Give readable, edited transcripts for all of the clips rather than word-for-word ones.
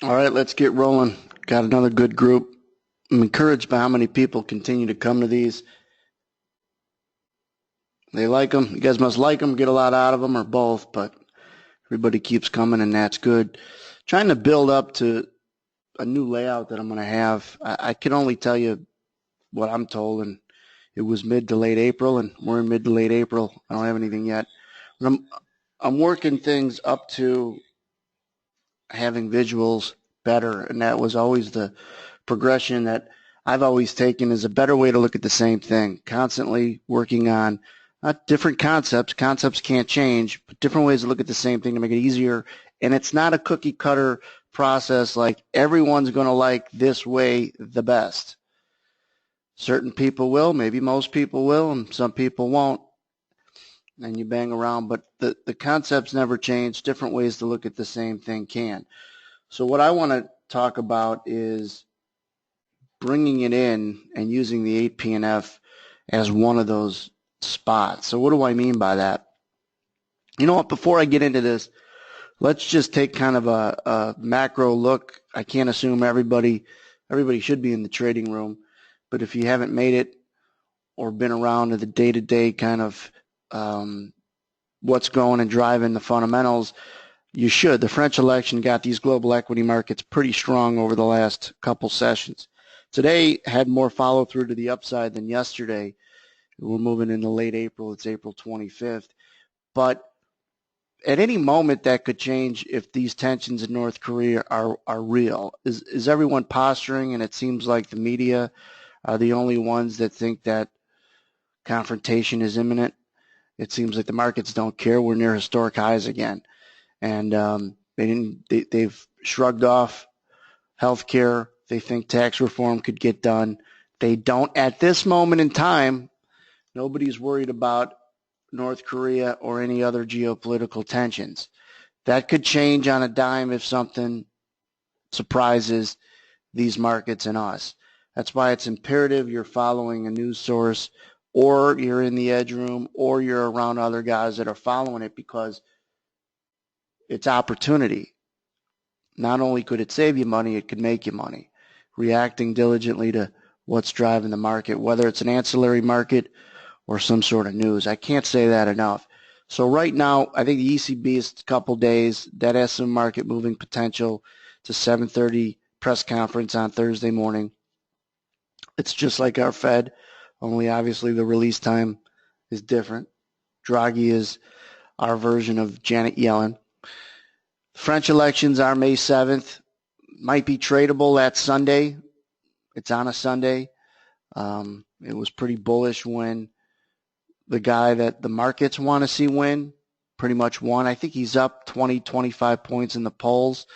All right, let's get rolling. Got another good group. I'm encouraged by how many people continue to come to these. They like them. You guys must like them, get a lot out of them, or both, but everybody keeps coming, and that's good. Trying to build up to a new layout that I'm going to have. I can only tell you what I'm told, and it was mid to late April, and we're in mid to late April. I don't have anything yet. I'm working things up to having visuals better, and that was always the progression that I've always taken as a better way to look at the same thing, constantly working on not different concepts. Concepts can't change, but different ways to look at the same thing to make it easier. And it's not a cookie cutter process like everyone's going to like this way the best. Certain people will, maybe most people will, and some people won't. And you bang around, but the concepts never change. Different ways to look at the same thing can. So what I want to talk about is bringing it in and using the 8PNF as one of those spots. So what do I mean by that? You know what, before I get into this, let's just take kind of a macro look. I can't assume everybody should be in the trading room, but if you haven't made it or been around to the day-to-day kind of what's going and driving the fundamentals, you should. The French election got these global equity markets pretty strong over the last couple sessions. Today had more follow through to the upside than yesterday. We're moving into late April. It's April 25th. But at any moment that could change if these tensions in North Korea are real. Is everyone posturing? And it seems like the media are the only ones that think that confrontation is imminent. It seems like the markets don't care. We're near historic highs again. And they've shrugged off healthcare. They think tax reform could get done. They don't at this moment in time. Nobody's worried about North Korea or any other geopolitical tensions. That could change on a dime if something surprises these markets and us. That's why it's imperative you're following a news source, or you're in the edge room, or you're around other guys that are following it, because it's opportunity. Not only could it save you money, it could make you money. Reacting diligently to what's driving the market, whether it's an ancillary market or some sort of news. I can't say that enough. So right now, I think the ECB is a couple days. That has some market moving potential. It's a 7:30 press conference on Thursday morning. It's just like our Fed, only obviously the release time is different. Draghi is our version of Janet Yellen. French elections are May 7th. Might be tradable that Sunday. It's on a Sunday. It was pretty bullish when the guy that the markets want to see win pretty much won. I think he's up 20, 25 points in the polls.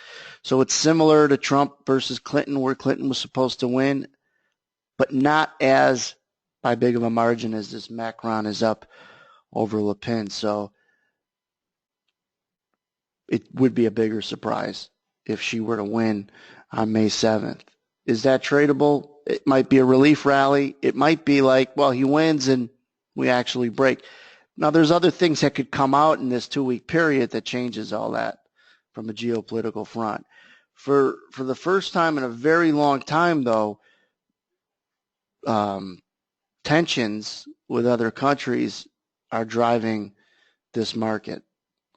So it's similar to Trump versus Clinton, where Clinton was supposed to win, but not as by big of a margin as this Macron is up over Le Pen. So it would be a bigger surprise if she were to win on May 7th. Is that tradable? It might be a relief rally. It might be like, well, he wins and we actually break. Now, there's other things that could come out in this 2-week period that changes all that from a geopolitical front. For the first time in a very long time, though, tensions with other countries are driving this market,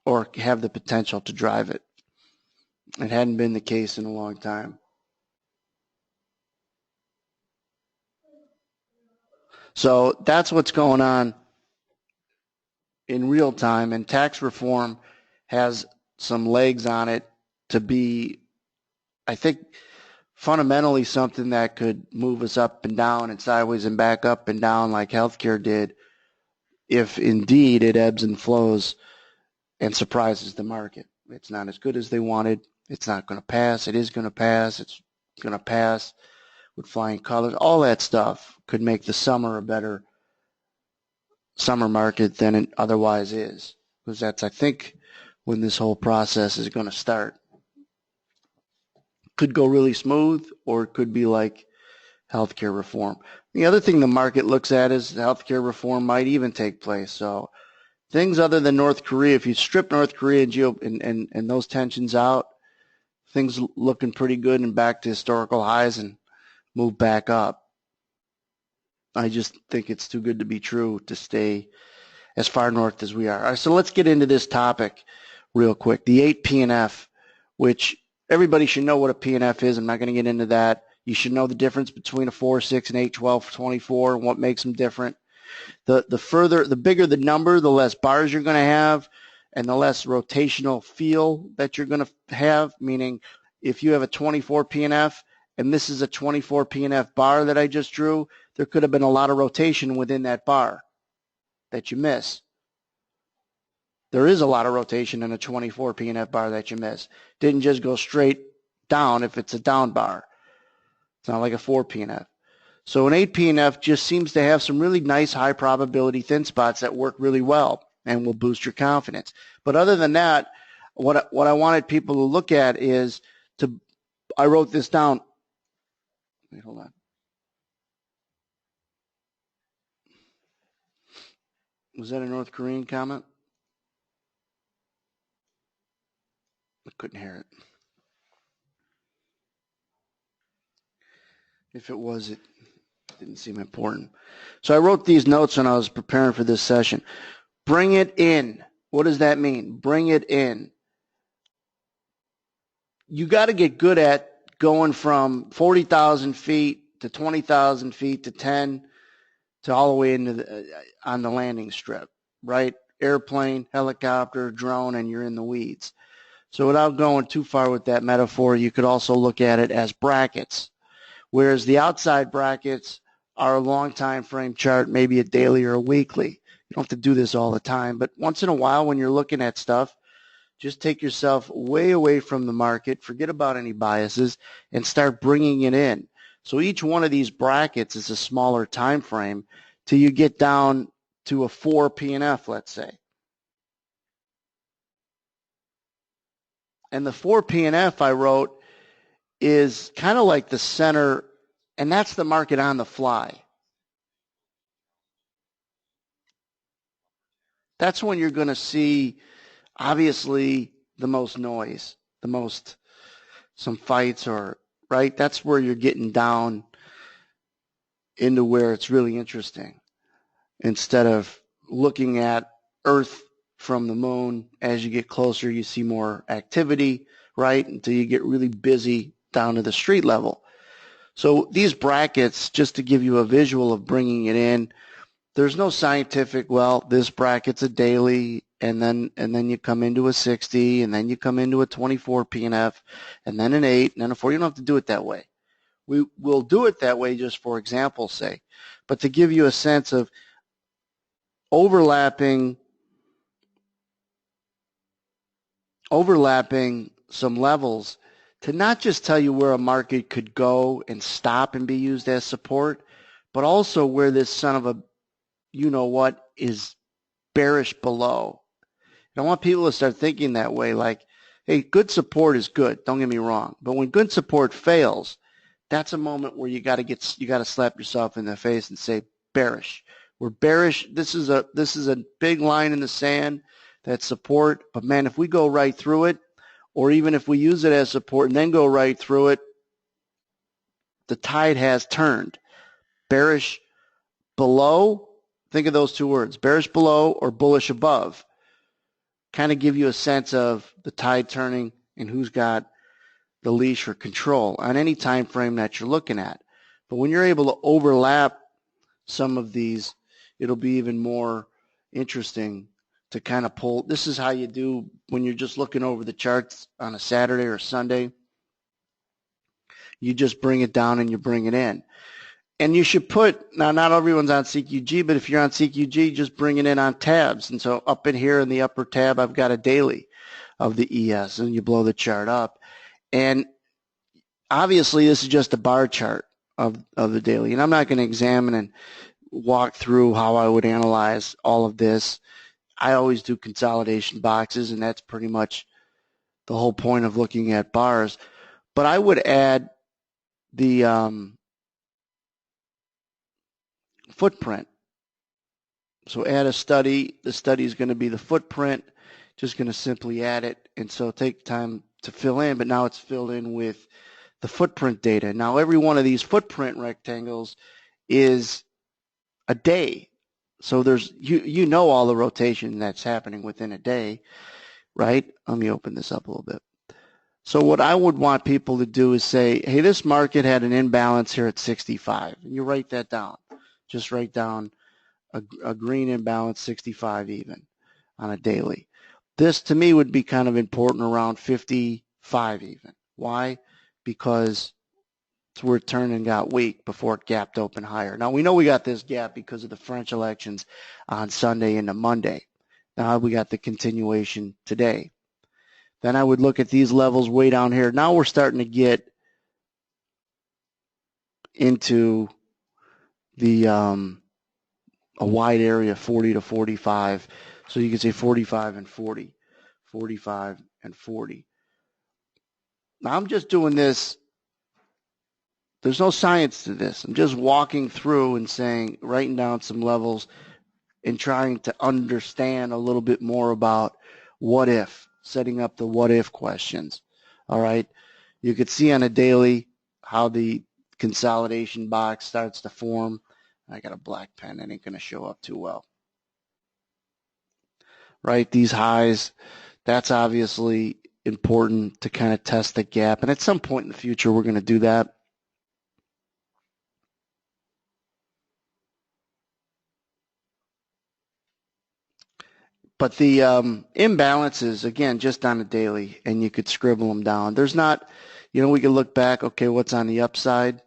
or have the potential to drive it. It hadn't been the case in a long time. So that's what's going on in real time, and tax reform has some legs on it to be, I think, fundamentally something that could move us up and down and sideways and back up and down like healthcare did, if indeed it ebbs and flows and surprises the market. It's not as good as they wanted. It's not going to pass. It is going to pass. It's going to pass with flying colors. All that stuff could make the summer a better summer market than it otherwise is, because that's, I think, when this whole process is going to start. Could go really smooth, or it could be like healthcare reform. The other thing the market looks at is healthcare reform might even take place. So things other than North Korea, if you strip North Korea and those tensions out, things looking pretty good and back to historical highs and move back up. I just think it's too good to be true to stay as far north as we are. All right, so let's get into this topic real quick. The 8 PNF, which everybody should know what a PNF is. I'm not going to get into that. You should know the difference between a 4-6 and 8-12 24 and what makes them different. The bigger the number, the less bars you're going to have and the less rotational feel that you're going to have, meaning if you have a 24 PNF and this is a 24 PNF bar that I just drew, there could have been a lot of rotation within that bar that you miss. There is a lot of rotation in a 24 PNF bar that you miss. Didn't just go straight down if it's a down bar. It's not like a 4 PNF. So an 8 PNF just seems to have some really nice high probability thin spots that work really well and will boost your confidence. But other than that, what I wanted people to look at is I wrote this down. Wait, hold on. Was that a North Korean comment? I couldn't hear it. If it was, it didn't seem important. So I wrote these notes when I was preparing for this session. Bring it in. What does that mean? Bring it in. You got to get good at going from 40,000 feet to 20,000 feet to 10 to all the way into on the landing strip, right? Airplane, helicopter, drone, and you're in the weeds. So without going too far with that metaphor, you could also look at it as brackets, whereas the outside brackets are a long time frame chart, maybe a daily or a weekly. You don't have to do this all the time, but once in a while when you're looking at stuff, just take yourself way away from the market, forget about any biases, and start bringing it in. So each one of these brackets is a smaller time frame till you get down to a 4 PNF, let's say. And the 4 PNF I wrote is kind of like the center, and that's the market on the fly. That's when you're going to see, obviously, the most noise, the most, some fights or, right? That's where you're getting down into where it's really interesting. Instead of looking at Earth from the moon, as you get closer, you see more activity, right? Until you get really busy down to the street level. So these brackets, just to give you a visual of bringing it in, there's no scientific, well, this bracket's a daily, and then you come into a 60, and then you come into a 24 PNF, and then an 8, and then a 4. You don't have to do it that way. We will do it that way just for example's sake. But to give you a sense of overlapping some levels to not just tell you where a market could go and stop and be used as support, but also where this son of a you-know-what is bearish below. I want people to start thinking that way, like, hey, good support is good, don't get me wrong. But when good support fails, that's a moment where you got to slap yourself in the face and say, bearish. We're bearish. This is a big line in the sand that's support. But man, if we go right through it, or even if we use it as support and then go right through it, the tide has turned. Bearish below, think of those two words, bearish below or bullish above. Kind of give you a sense of the tide turning and who's got the leash or control on any time frame that you're looking at. But when you're able to overlap some of these, it'll be even more interesting to kind of pull. This is how you do when you're just looking over the charts on a Saturday or Sunday. You just bring it down and you bring it in. And you should put, now not everyone's on CQG, but if you're on CQG, just bring it in on tabs. And so up in here in the upper tab, I've got a daily of the ES, and you blow the chart up. And obviously this is just a bar chart of the daily. And I'm not going to examine and walk through how I would analyze all of this. I always do consolidation boxes, and that's pretty much the whole point of looking at bars. But I would add the footprint. So add a study. The study is going to be the footprint. Just going to simply add it. And so take time to fill in, but now it's filled in with the footprint data. Now every one of these footprint rectangles is a day. So there's you know all the rotation that's happening within a day, right? Let me open this up a little bit. So what I would want people to do is say, hey, this market had an imbalance here at 65. And you write that down. Just write down a green imbalance 65 even on a daily. This to me would be kind of important around 55 even. Why? Because it's where it turned and got weak before it gapped open higher. Now we know we got this gap because of the French elections on Sunday into Monday. Now we got the continuation today. Then I would look at these levels way down here. Now we're starting to get into the a wide area, 40 to 45. So you can say 45 and 40, 45 and 40. Now I'm just doing this. There's no science to this. I'm just walking through and saying, writing down some levels and trying to understand a little bit more about what if. Setting up the what if questions. All right. You could see on a daily how the consolidation box starts to form. I got a black pen. It ain't going to show up too well. Right. These highs, that's obviously important to kind of test the gap. And at some point in the future, we're going to do that. But the imbalances, again, just on a daily, and you could scribble them down. There's not, we could look back, okay, what's on the upside?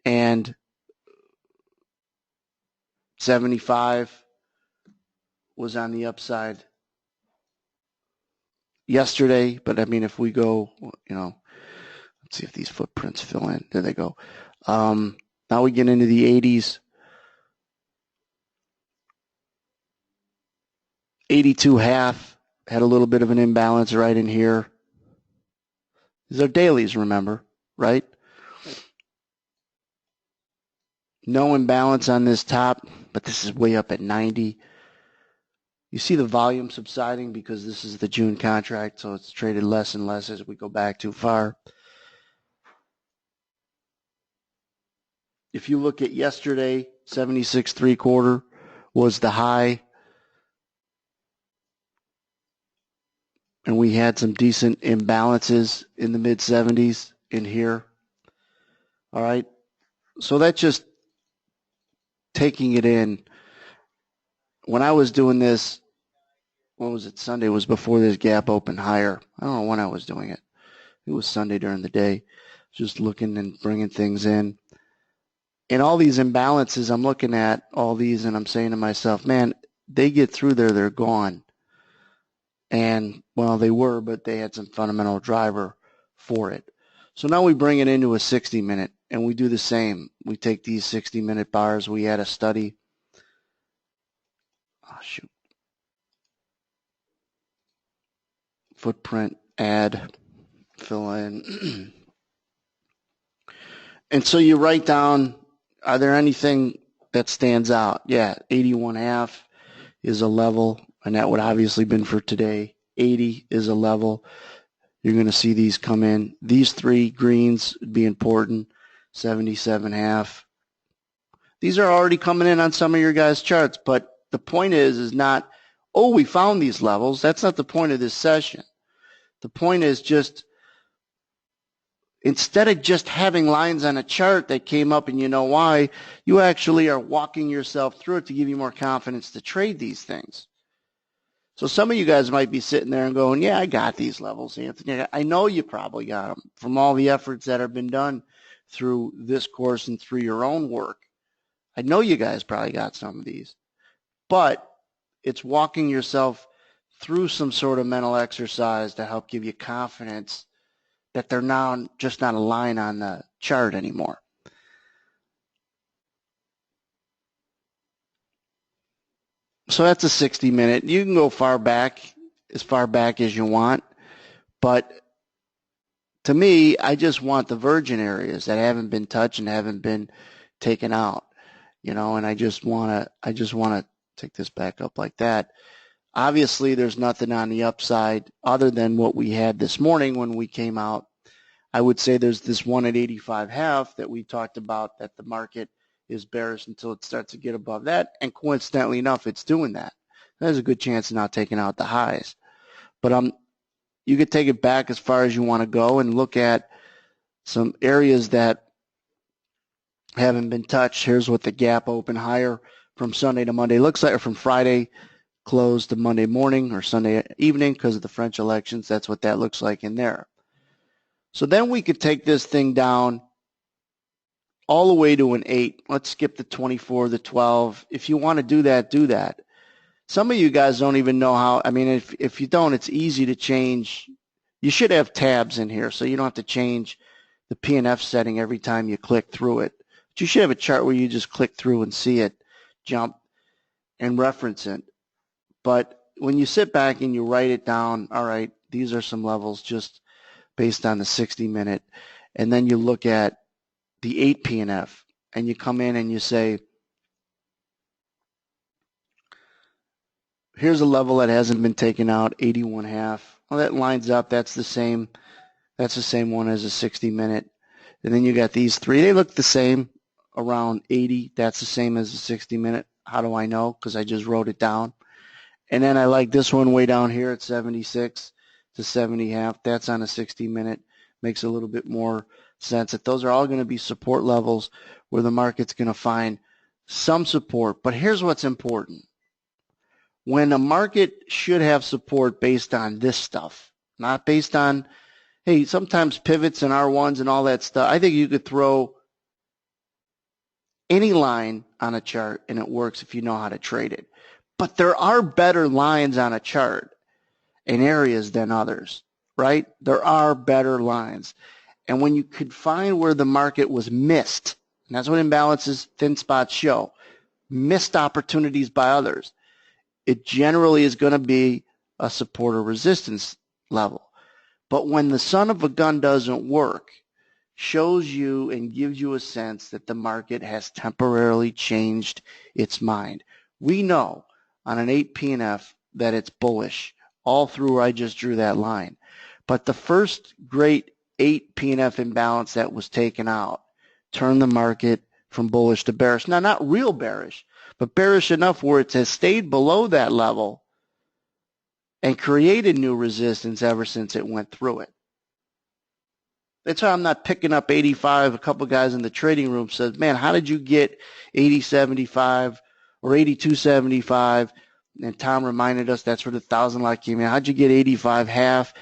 And 75 was on the upside yesterday. But, I mean, if we go, let's see if these footprints fill in. There they go. Now we get into the 80s. 82.5 had a little bit of an imbalance right in here. These are dailies, remember, right? No imbalance on this top, but this is way up at 90. You see the volume subsiding because this is the June contract, so it's traded less and less as we go back too far. If you look at yesterday, 76.75 was the high. And we had some decent imbalances in the mid-70s in here. All right. So that's just taking it in. When I was doing this, what was it? Sunday was before this gap opened higher. I don't know when I was doing it. It was Sunday during the day. Just looking and bringing things in. And all these imbalances, I'm looking at all these and I'm saying to myself, man, they get through there, they're gone. And, well, they were, but they had some fundamental driver for it. So now we bring it into a 60-minute, and we do the same. We take these 60-minute bars. We add a study. Oh, shoot. Footprint, add, fill in. And so you write down, are there anything that stands out? Yeah, 81.5 is a level. And that would obviously been for today. 80 is a level. You're going to see these come in. These three greens would be important. 77.5. These are already coming in on some of your guys' charts. But the point is not, oh, we found these levels. That's not the point of this session. The point is just, instead of just having lines on a chart that came up and you know why, you actually are walking yourself through it to give you more confidence to trade these things. So some of you guys might be sitting there and going, yeah, I got these levels, Anthony. I know you probably got them from all the efforts that have been done through this course and through your own work. I know you guys probably got some of these. But it's walking yourself through some sort of mental exercise to help give you confidence that they're now just not a line on the chart anymore. So that's a 60-minute. You can go far back as you want. But to me, I just want the virgin areas that haven't been touched and haven't been taken out, and I just want to take this back up like that. Obviously, there's nothing on the upside other than what we had this morning when we came out. I would say there's this one at 85.5 that we talked about, that the market is bearish until it starts to get above that. And coincidentally enough, it's doing that. There's a good chance of not taking out the highs. But you could take it back as far as you want to go and look at some areas that haven't been touched. Here's what the gap open higher from Sunday to Monday looks like, or from Friday close to Monday morning or Sunday evening because of the French elections. That's what that looks like in there. So then we could take this thing down all the way to an 8. Let's skip the 24, the 12. If you want to do that, do that. Some of you guys don't even know how. I mean, if you don't, it's easy to change. You should have tabs in here so you don't have to change the P&F setting every time you click through it. But you should have a chart where you just click through and see it, jump, and reference it. But when you sit back and you write it down, all right, these are some levels just based on the 60-minute, and then you look at the 8 P&F, and you come in and you say, here's a level that hasn't been taken out, 81.5. Well, that lines up. That's the same one as a 60-minute. And then you got these three. They look the same, around 80. That's the same as a 60-minute. How do I know? Because I just wrote it down. And then I like this one way down here at 76 to 70.5. That's on a 60-minute. Makes a little bit more sense that those are all going to be support levels where the market's going to find some support. But here's what's important. When a market should have support based on this stuff, not based on, hey, sometimes pivots and R1s and all that stuff. I think you could throw any line on a chart and it works if you know how to trade it. But there are better lines on a chart in areas than others, right? There are better lines. And when you could find where the market was missed, and that's what imbalances, thin spots show, missed opportunities by others, it generally is going to be a support or resistance level. But when the son of a gun doesn't work, shows you and gives you a sense that the market has temporarily changed its mind. We know on an 8 P&F that it's bullish all through where I just drew that line. But the first great 8 P&F imbalance that was taken out turned the market from bullish to bearish. Now, not real bearish, but bearish enough where it has stayed below that level and created new resistance ever since it went through it. That's why I'm not picking up 85. A couple guys in the trading room said, man, how did you get 80.75 or 82.75? And Tom reminded us that's where the 1,000 lot came in. How'd you get 85.5?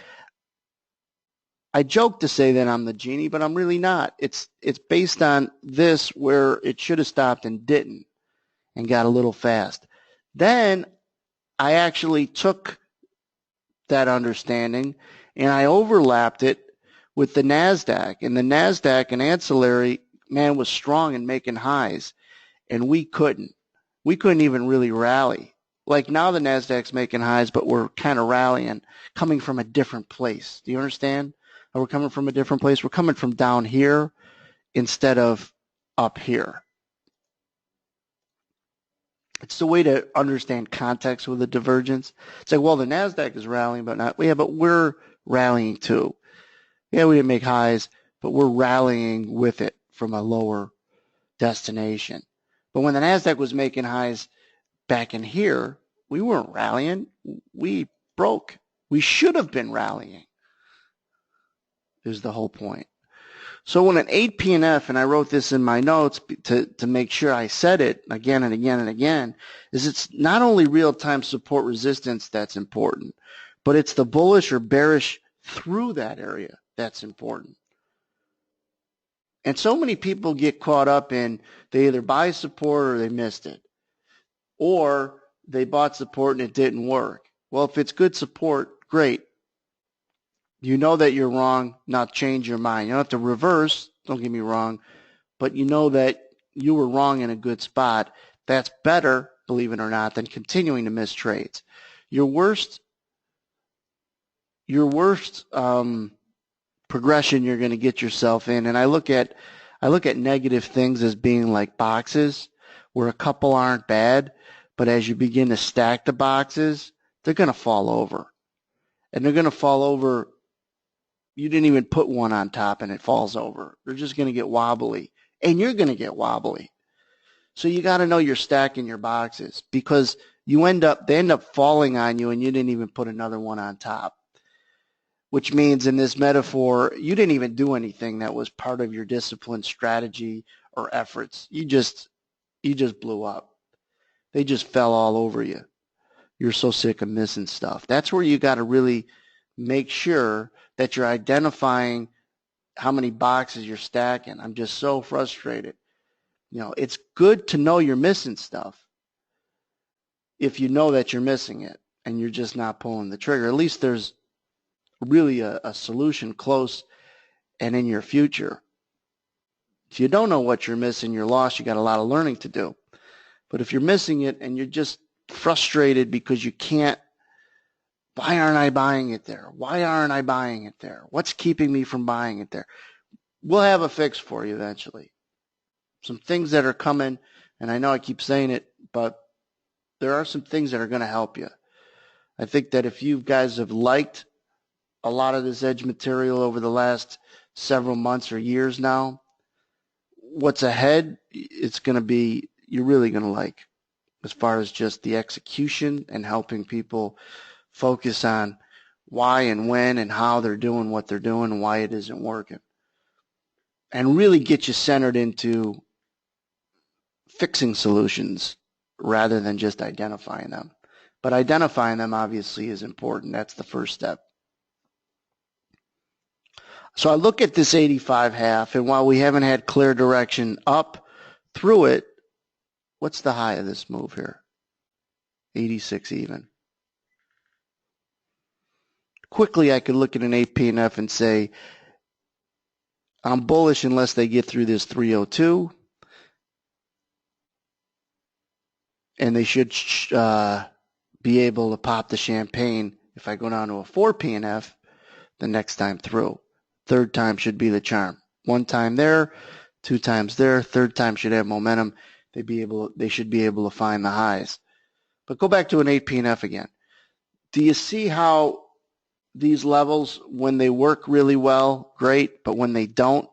I joke to say that I'm the genie, but I'm really not. It's based on this where it should have stopped and didn't and got a little fast. Then I actually took that understanding and I overlapped it with the NASDAQ. And the NASDAQ and ancillary, man, was strong in making highs. And we couldn't. We couldn't even really rally. Like now the NASDAQ's making highs, but we're kind of rallying, coming from a different place. Do you understand? We're coming from a different place. We're coming from down here instead of up here. It's the way to understand context with a divergence. It's like, well, the NASDAQ is rallying, but not, yeah, but we're rallying too. Yeah, we didn't make highs, but we're rallying with it from a lower destination. But when the NASDAQ was making highs back in here, we weren't rallying. We broke. We should have been rallying, is the whole point. So when an 8 P&F, and I wrote this in my notes to make sure I said it again and again and again, is it's not only real-time support resistance that's important, but it's the bullish or bearish through that area that's important. And so many people get caught up in they either buy support or they missed it, or they bought support and it didn't work. Well, if it's good support, great. You know that you're wrong, now change your mind. You don't have to reverse, don't get me wrong, but you know that you were wrong in a good spot. That's better, believe it or not, than continuing to miss trades. Your worst progression you're going to get yourself in, and I look at negative things as being like boxes where a couple aren't bad, but as you begin to stack the boxes, they're going to fall over. And they're going to fall over. You didn't even put one on top and it falls over. They're just going to get wobbly. And you're going to get wobbly. So you got to know you're stacking your boxes, because they end up falling on you and you didn't even put another one on top. Which means in this metaphor, you didn't even do anything that was part of your discipline, strategy, or efforts. You just blew up. They just fell all over you. You're so sick of missing stuff. That's where you got to really make sure that you're identifying how many boxes you're stacking. I'm just so frustrated. It's good to know you're missing stuff if you know that you're missing it and you're just not pulling the trigger. At least there's really a solution close and in your future. If you don't know what you're missing, you're lost. You got a lot of learning to do. But if you're missing it and you're just frustrated because you can't, why aren't I buying it there? Why aren't I buying it there? What's keeping me from buying it there? We'll have a fix for you eventually. Some things that are coming, and I know I keep saying it, but there are some things that are going to help you. I think that if you guys have liked a lot of this edge material over the last several months or years now, what's ahead, it's going to be, you're really going to like, as far as just the execution and helping people focus on why and when and how they're doing what they're doing and why it isn't working. And really get you centered into fixing solutions rather than just identifying them. But identifying them obviously is important. That's the first step. So I look at this 85 half, and while we haven't had clear direction up through it, what's the high of this move here? 86 even. Quickly, I could look at an 8PNF and say, I'm bullish unless they get through this 302. And they should be able to pop the champagne if I go down to a 4PNF the next time through. Third time should be the charm. One time there, two times there, third time should have momentum. They should be able to find the highs. But go back to an 8PNF again. Do you see how these levels, when they work really well, great, but when they don't,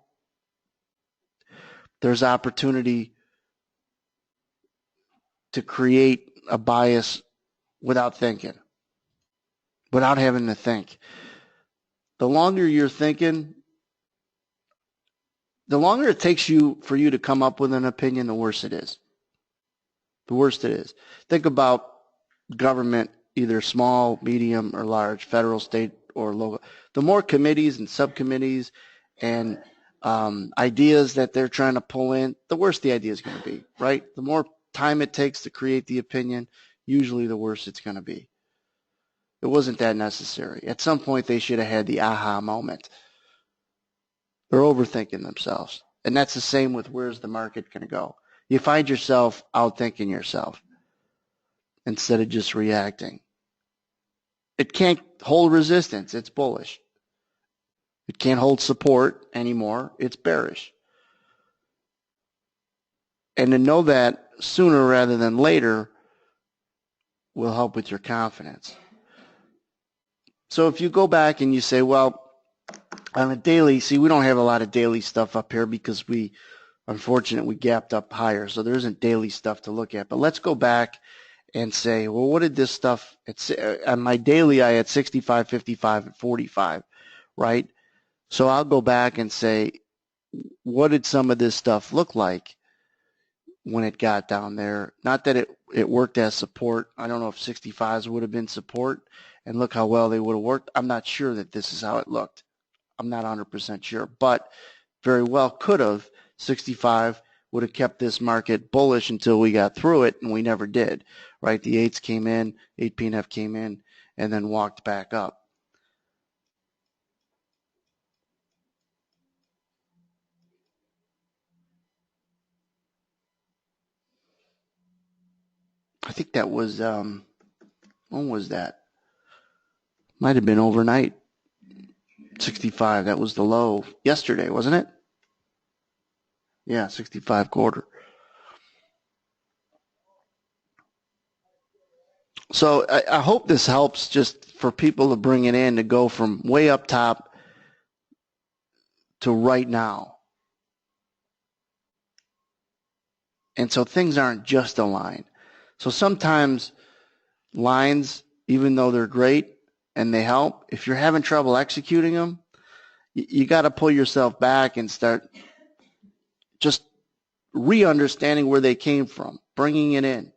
there's opportunity to create a bias without thinking, without having to think. The longer you're thinking, the longer it takes for you to come up with an opinion, the worse it is. The worse it is. Think about government, either small, medium, or large, federal, state, or local. The more committees and subcommittees and ideas that they're trying to pull in, the worse the idea is going to be, right? The more time it takes to create the opinion, usually the worse it's going to be. It wasn't that necessary. At some point, they should have had the aha moment. They're overthinking themselves. And that's the same with where's the market going to go. You find yourself outthinking yourself instead of just reacting. It can't hold resistance. It's bullish. It can't hold support anymore. It's bearish. And to know that sooner rather than later will help with your confidence. So if you go back and you say, well, on a daily, see, we don't have a lot of daily stuff up here because we gapped up higher. So there isn't daily stuff to look at. But let's go back and say, well, what did this stuff, on my daily, I had 65, 55, and 45, right? So I'll go back and say, what did some of this stuff look like when it got down there? Not that it worked as support. I don't know if 65s would have been support, and look how well they would have worked. I'm not sure that this is how it looked. I'm not 100% sure, but very well could have. 65 would have kept this market bullish until we got through it, and we never did, right? The 8s came in, 8PNF came in, and then walked back up. I think that was, when was that? Might have been overnight. 65, that was the low yesterday, wasn't it? Yeah, 65 quarter. So I hope this helps just for people to bring it in to go from way up top to right now. And so things aren't just a line. So sometimes lines, even though they're great and they help, if you're having trouble executing them, you got to pull yourself back and start just re-understanding where they came from, bringing it in.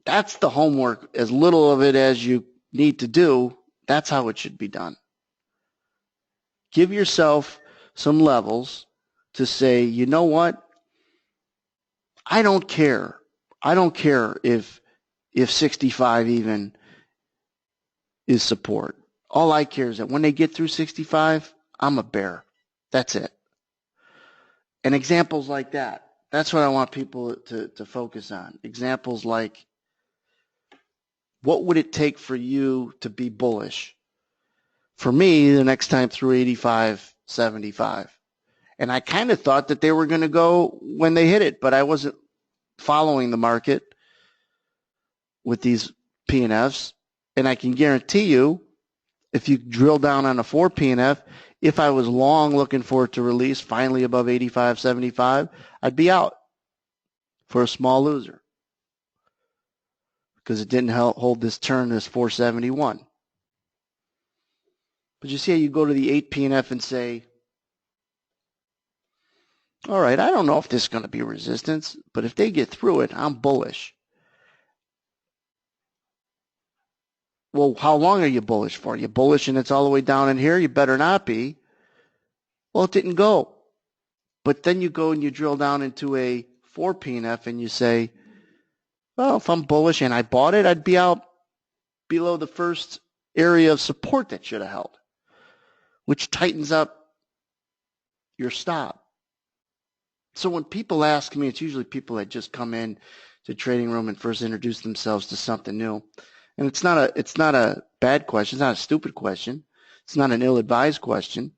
That's the homework. As little of it as you need to do, that's how it should be done. Give yourself some levels to say, you know what? I don't care. I don't care if 65 even is support. All I care is that when they get through 65, I'm a bear. That's it. And examples like that. That's what I want people to focus on. Examples like, what would it take for you to be bullish? For me, the next time through 85, 75. And I kind of thought that they were going to go when they hit it, but I wasn't following the market with these P&Fs. And I can guarantee you, if you drill down on a 4 P&F, if I was long looking for it to release finally above 85, 75, I'd be out for a small loser because it didn't hold this turn, this 471. But you see how you go to the 8 P&F and say, all right, I don't know if this is going to be resistance, but if they get through it, I'm bullish. Well, how long are you bullish for? Are you bullish and it's all the way down in here? You better not be. Well, it didn't go. But then you go and you drill down into a 4 P&F and you say, well, if I'm bullish and I bought it, I'd be out below the first area of support that should have held, which tightens up your stop. So when people ask me, it's usually people that just come in to trading room and first introduce themselves to something new. And it's not a bad question. It's not a stupid question. It's not an ill-advised question.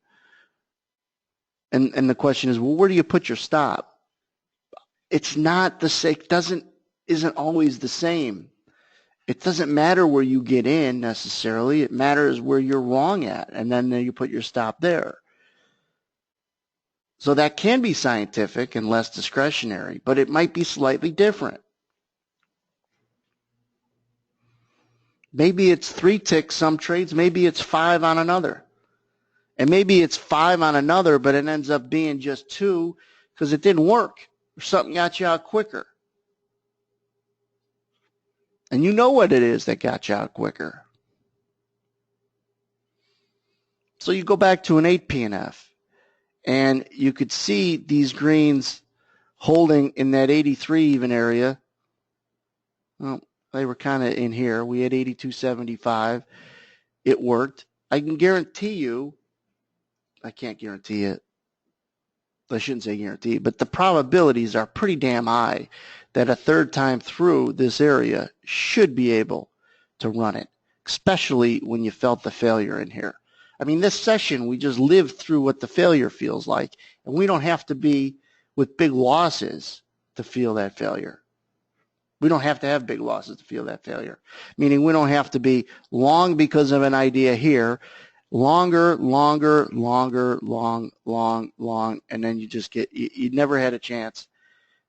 And the question is, well, where do you put your stop? It's not the same. Isn't always the same. It doesn't matter where you get in necessarily. It matters where you're wrong at, and then you put your stop there. So that can be scientific and less discretionary, but it might be slightly different. Maybe it's 3 ticks some trades, maybe it's 5 on another. And maybe it's 5 on another, but it ends up being just 2 because it didn't work or something got you out quicker. And you know what it is that got you out quicker. So you go back to an 8 P&F. And you could see these greens holding in that 83 even area. Well, they were kind of in here. We had 82.75. It worked. I can guarantee you, I can't guarantee it. I shouldn't say guarantee, but the probabilities are pretty damn high that a third time through this area should be able to run it, especially when you felt the failure in here. I mean, this session, we just lived through what the failure feels like, and we don't have to be with big losses to feel that failure. We don't have to have big losses to feel that failure, meaning we don't have to be long because of an idea here, longer, long, and then you just you never had a chance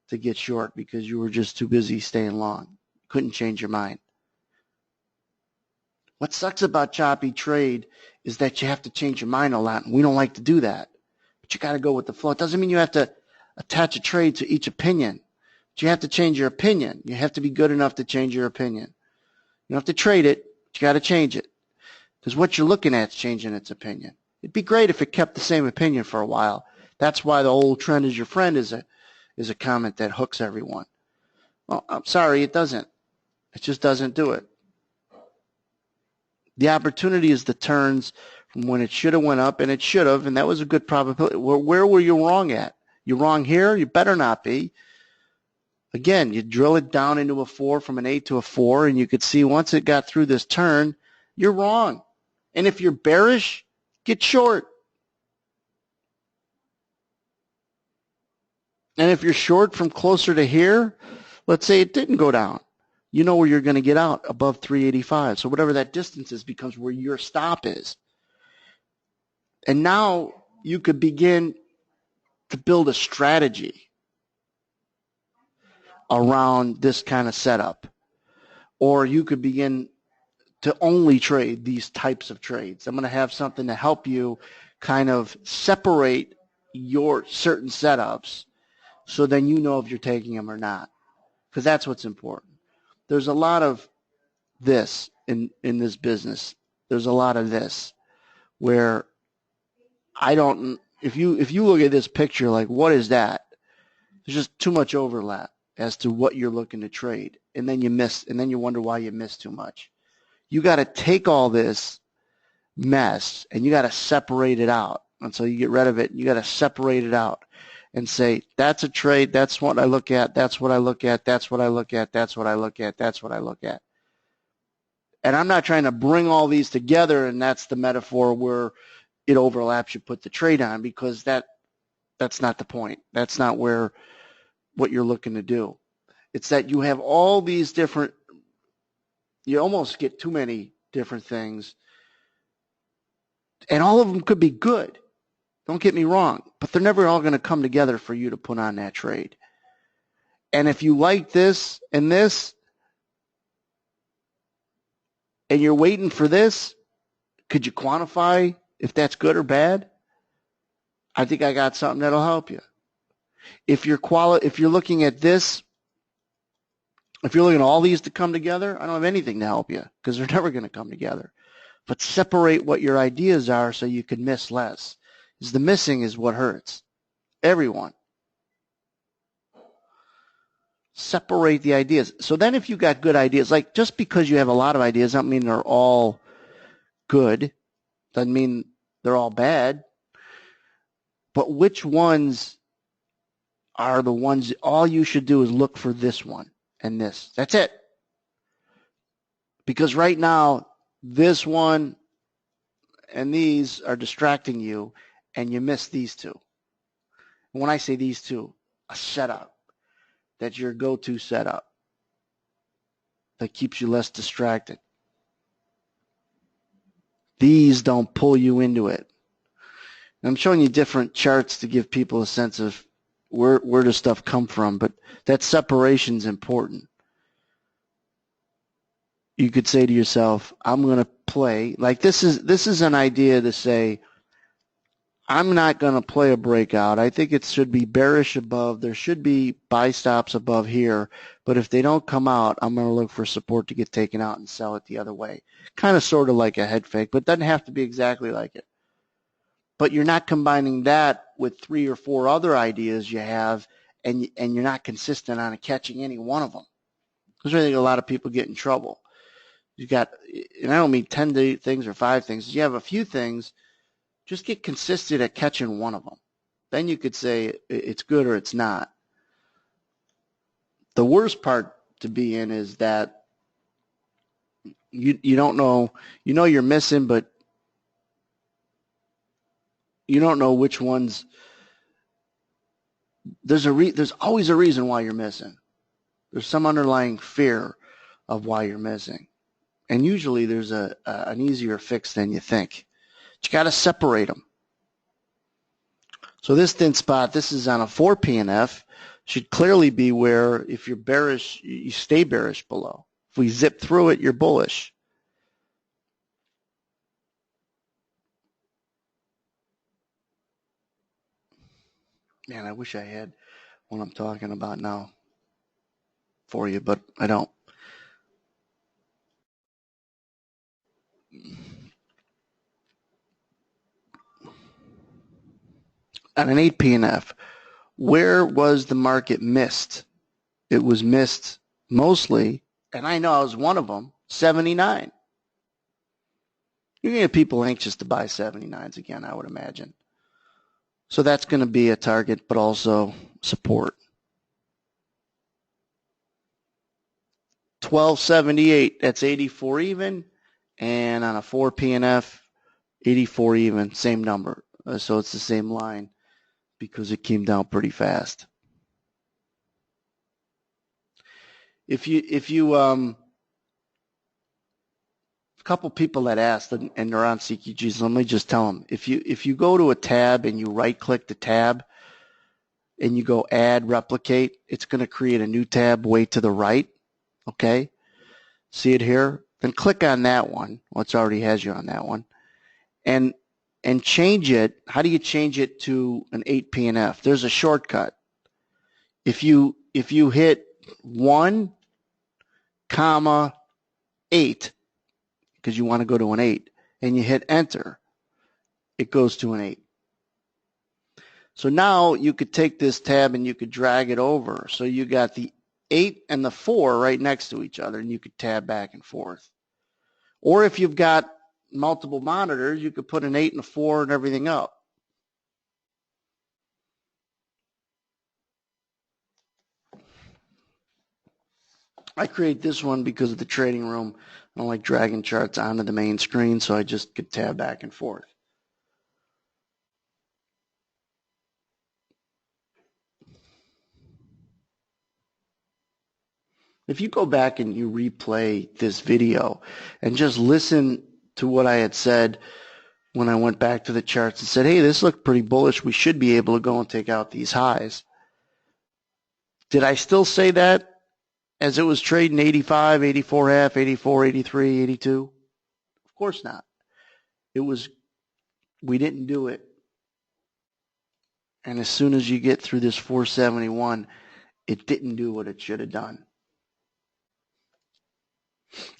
to get short because you were just too busy staying long. Couldn't change your mind. What sucks about choppy trade is that you have to change your mind a lot, and we don't like to do that. But you got to go with the flow. It doesn't mean you have to attach a trade to each opinion, but you have to change your opinion. You have to be good enough to change your opinion. You don't have to trade it, but you got to change it because what you're looking at is changing its opinion. It'd be great if it kept the same opinion for a while. That's why the old trend is your friend is a comment that hooks everyone. Well, I'm sorry, it doesn't. It just doesn't do it. The opportunity is the turns from when it should have went up, and it should have, and that was a good probability. Where were you wrong at? You wrong here? You better not be. Again, you drill it down into a 4 from an 8 to a 4, and you could see once it got through this turn, you're wrong. And if you're bearish, get short. And if you're short from closer to here, let's say it didn't go down. you know where you're going to get out above 385. So whatever that distance is becomes where your stop is. And now you could begin to build a strategy around this kind of setup. Or you could begin to only trade these types of trades. I'm going to have something to help you kind of separate your certain setups so then you know if you're taking them or not, because that's what's important. There's a lot of this in this business. There's a lot of this where I don't, if you look at this picture, like what is that? There's just too much overlap as to what you're looking to trade. And then you miss, and then you wonder why you miss too much. You got to take all this mess and you got to separate it out. And so you get rid of it. You got to separate it out and say, that's a trade. That's what I look at. That's what I look at. That's what I look at. That's what I look at. That's what I look at. And I'm not trying to bring all these together, and that's the metaphor where it overlaps. You put the trade on, because that's not the point. That's not where what you're looking to do. It's that you have all these different, you almost get too many different things, and all of them could be good. Don't get me wrong, but they're never all going to come together for you to put on that trade. And if you like this, and you're waiting for this, could you quantify if that's good or bad? I think I got something that'll help you. If you're looking at this, if you're looking at all these to come together, I don't have anything to help you, because they're never going to come together. But separate what your ideas are so you can miss less. Because the missing is what hurts everyone. Separate the ideas. So then if you got good ideas, like just because you have a lot of ideas doesn't mean they're all good. Doesn't mean they're all bad. But which ones are the ones, all you should do is look for this one and this. That's it. Because right now, this one and these are distracting you, and you miss these two. And when I say these two, a setup. That's your go-to setup that keeps you less distracted. These don't pull you into it. And I'm showing you different charts to give people a sense of where does stuff come from, but that separation is important. You could say to yourself, I'm going to play, like this is an idea to say, I'm not going to play a breakout. I think it should be bearish above. There should be buy stops above here. But if they don't come out, I'm going to look for support to get taken out and sell it the other way. Kind of sort of like a head fake, but it doesn't have to be exactly like it. But you're not combining that with 3 or 4 other ideas you have, and you're not consistent on catching any one of them. Because I think a lot of people get in trouble. You got, and I don't mean 10 things or 5 things. You have a few things. Just get consistent at catching one of them. Then you could say it's good or it's not. The worst part to be in is that you don't know, you know you're missing, but you don't know which ones. There's always a reason why you're missing. There's some underlying fear of why you're missing. And usually there's an easier fix than you think. You got to separate them. So this thin spot, this is on a 4 PNF, should clearly be where if you're bearish, you stay bearish below. If we zip through it, you're bullish. Man, I wish I had what I'm talking about now for you, but I don't. On an 8 PNF, where was the market missed? It was missed mostly, and I know I was one of them, 79. You're going to get people anxious to buy 79s again, I would imagine. So that's going to be a target, but also support. 1278, that's 84 even, and on a 4 PNF, 84 even, same number. So it's the same line because it came down pretty fast. a couple people that asked and they're on CQGs, let me just tell them, if you go to a tab and you right click the tab and you go add replicate, it's going to create a new tab way to the right. Okay. See it here? Then click on that one. Well, it already has you on that one. And change it. How do you change it to an 8PNF? There's a shortcut. If you hit 1, 8, because you want to go to an 8, and you hit enter, it goes to an 8. So now you could take this tab and you could drag it over. So you got the 8 and the 4 right next to each other, and you could tab back and forth. Or if you've got multiple monitors, you could put an 8 and a 4 and everything up. I create this one because of the trading room. I don't like dragging charts onto the main screen, so I just could tab back and forth. If you go back and you replay this video and just listen to what I had said when I went back to the charts and said, hey, this looked pretty bullish. We should be able to go and take out these highs. Did I still say that as it was trading 85, 84 half, 84, 83, 82? Of course not. We didn't do it. And as soon as you get through this 471, it didn't do what it should have done.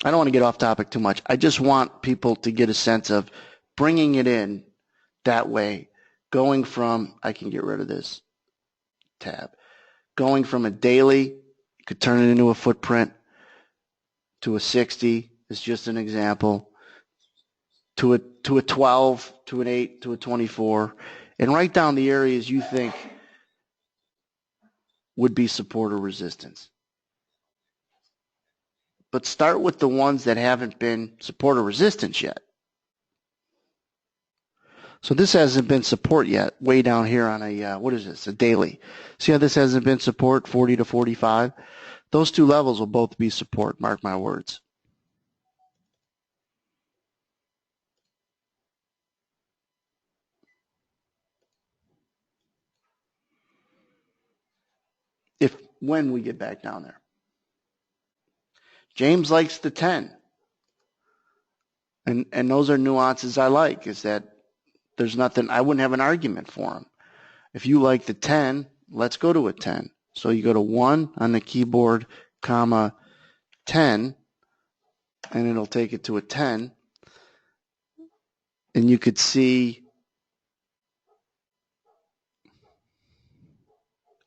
I don't want to get off topic too much. I just want people to get a sense of bringing it in that way, going from, I can get rid of this tab, going from a daily, you could turn it into a footprint, to a 60 is just an example, to a 12, to an 8, to a 24, and write down the areas you think would be support or resistance. But start with the ones that haven't been support or resistance yet. So this hasn't been support yet, way down here on a, what is this, a daily. See how this hasn't been support, 40 to 45? Those two levels will both be support, mark my words. When we get back down there. James likes the 10. And those are nuances I like, is that there's nothing, I wouldn't have an argument for him. If you like the 10, let's go to a 10. So you go to 1 on the keyboard, comma, 10, and it'll take it to a 10. And you could see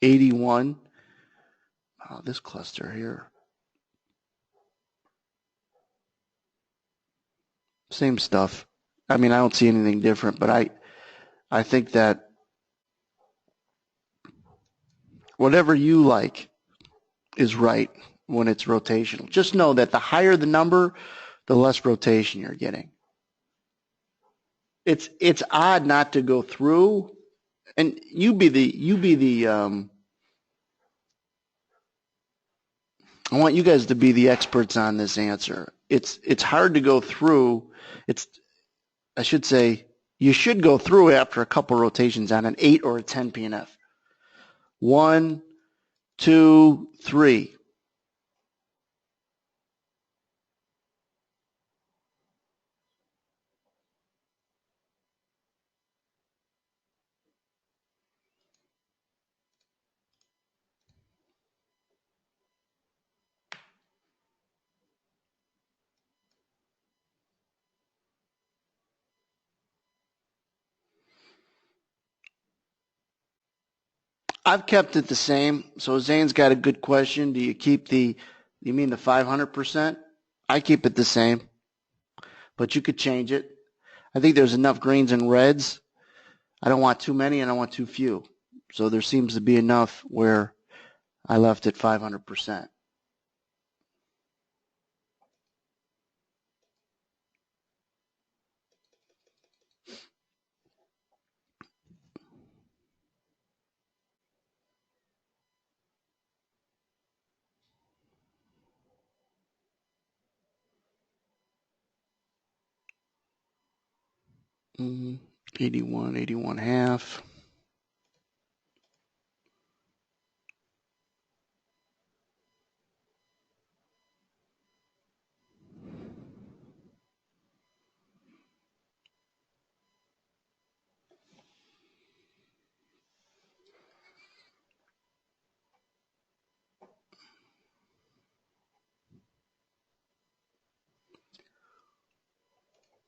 81. Oh, this cluster here. Same stuff. I mean, I don't see anything different, but I think that whatever you like is right when it's rotational. Just know that the higher the number, the less rotation you're getting. It's odd not to go through, and you be the I want you guys to be the experts on this answer. It's hard to go through. I should say you should go through after a couple rotations on an 8 or a 10 PNF. 1, 2, 3. I've kept it the same. So Zane's got a good question. Do you keep you mean the 500%? I keep it the same, but you could change it. I think there's enough greens and reds. I don't want too many and I don't want too few. So there seems to be enough where I left it 500%. 81, 81 half.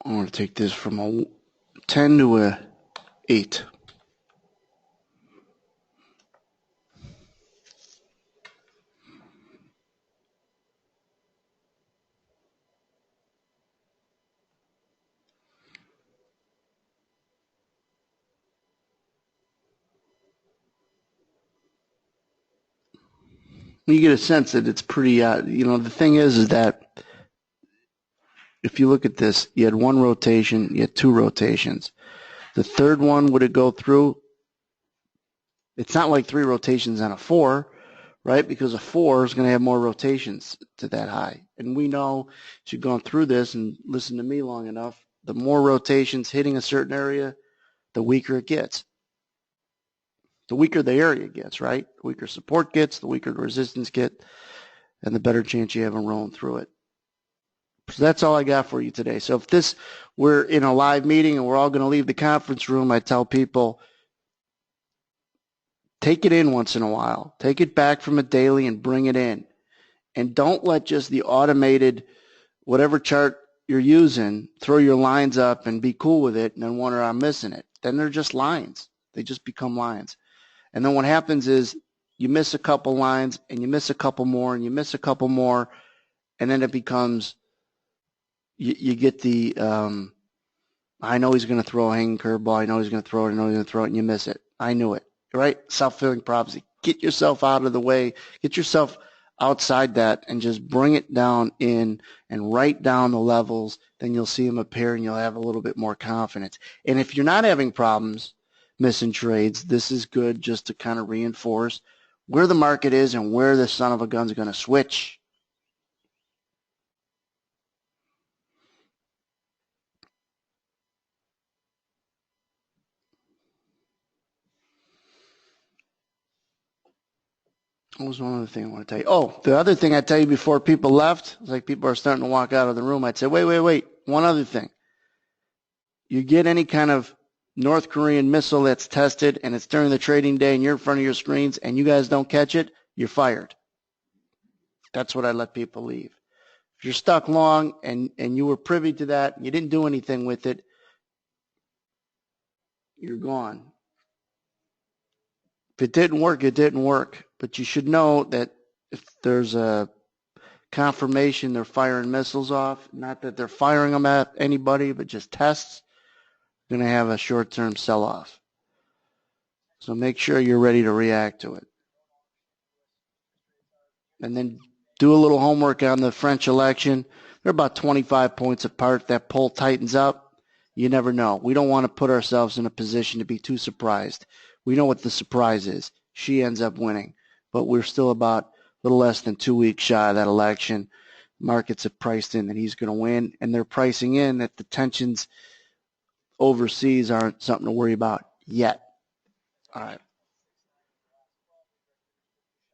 I'm going to take this from a 10 to a 8. You get a sense that it's pretty, the thing is that if you look at this, you had one rotation, you had two rotations. The third one, would it go through? It's not like three rotations on a 4, right? Because a 4 is going to have more rotations to that high. And we know, as you've gone through this and listened to me long enough, the more rotations hitting a certain area, the weaker it gets. The weaker the area gets, right? The weaker support gets, the weaker the resistance gets, and the better chance you have of rolling through it. So that's all I got for you today. So if we're in a live meeting and we're all going to leave the conference room, I tell people, take it in once in a while. Take it back from a daily and bring it in. And don't let just the automated, whatever chart you're using, throw your lines up and be cool with it and then wonder I'm missing it. Then they're just lines. They just become lines. And then what happens is you miss a couple lines and you miss a couple more and you miss a couple more, and then it becomes, you get the, I know he's going to throw a hanging curveball. I know he's going to throw it. I know he's going to throw it, and you miss it. I knew it, right? Self-fulfilling prophecy. Get yourself out of the way. Get yourself outside that and just bring it down in and write down the levels. Then you'll see them appear and you'll have a little bit more confidence. And if you're not having problems missing trades, this is good just to kind of reinforce where the market is and where the son of a gun's going to switch. What was one other thing I want to tell you? Oh, the other thing I tell you before people left, it's like people are starting to walk out of the room. I'd say, wait. One other thing. You get any kind of North Korean missile that's tested and it's during the trading day and you're in front of your screens and you guys don't catch it, you're fired. That's what I let people leave. If you're stuck long and you were privy to that and you didn't do anything with it, you're gone. If it didn't work, it didn't work. But you should know that if there's a confirmation they're firing missiles off, not that they're firing them at anybody, but just tests, going to have a short-term sell-off. So make sure you're ready to react to it. And then do a little homework on the French election. They're about 25 points apart. That poll tightens up. You never know. We don't want to put ourselves in a position to be too surprised. We know what the surprise is. She ends up winning. But we're still about a little less than 2 weeks shy of that election. Markets have priced in that he's going to win, and they're pricing in that the tensions overseas aren't something to worry about yet. All right.